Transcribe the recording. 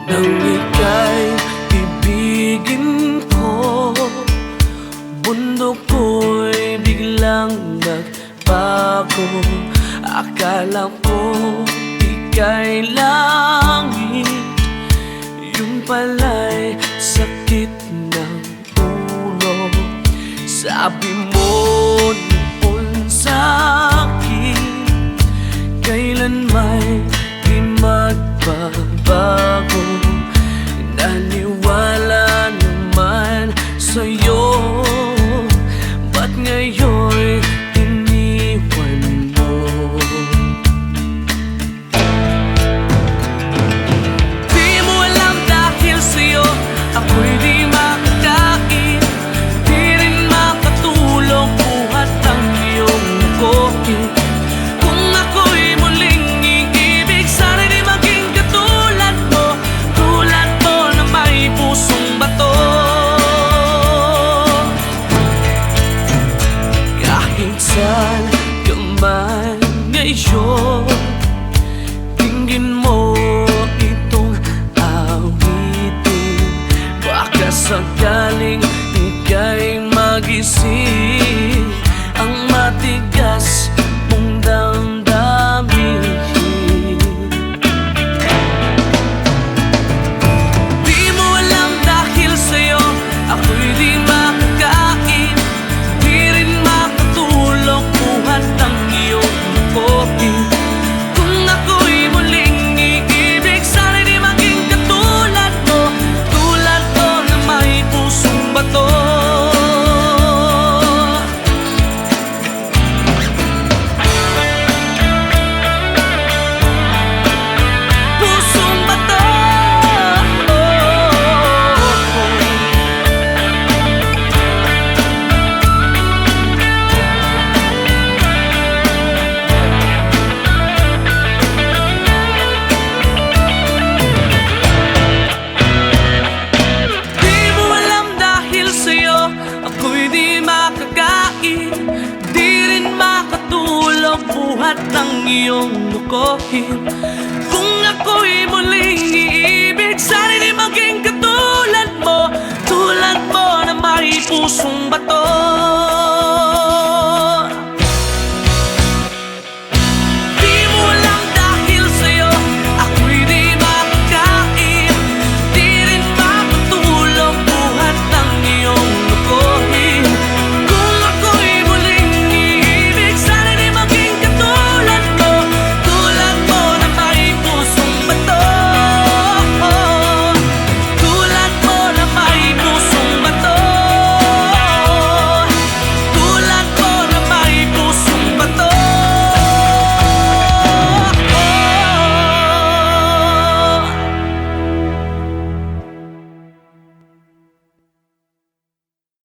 Nang ika'y ibigin ko, bundok ko'y biglang nagbago. Akala ko ika'y langit, yun pala'y sakit ng ulo. Sabi mo noon sa'kin, kailan may di magbabago. Naniwala naman sa'yo, ba't ngayon iniwan mo? Di mo alam dahil sa'yo ako'y di makakain, di rin makatulog buhat ang iyong kokit. Kung ako'y muling iibig, sana'y di maging katulad mo, tulad mo na may pusong bato. Kahit saan ka man ngayon, tingin mo itong awitin. Baka sakaling ika'y magising, ang matigas mong damdamin. Di mo alam dahil sa'yo ako'y di makakain, di rin makatulog buhat ang iyong kokit. Kung ako'y muling iibig, sana'y di maging katulad mo, tulad mo na may pusong bato. Pusong bato. Di mo alam dahil sa'yo ako'y di makakain, di rin makatulog buhat ng iyong lukohin.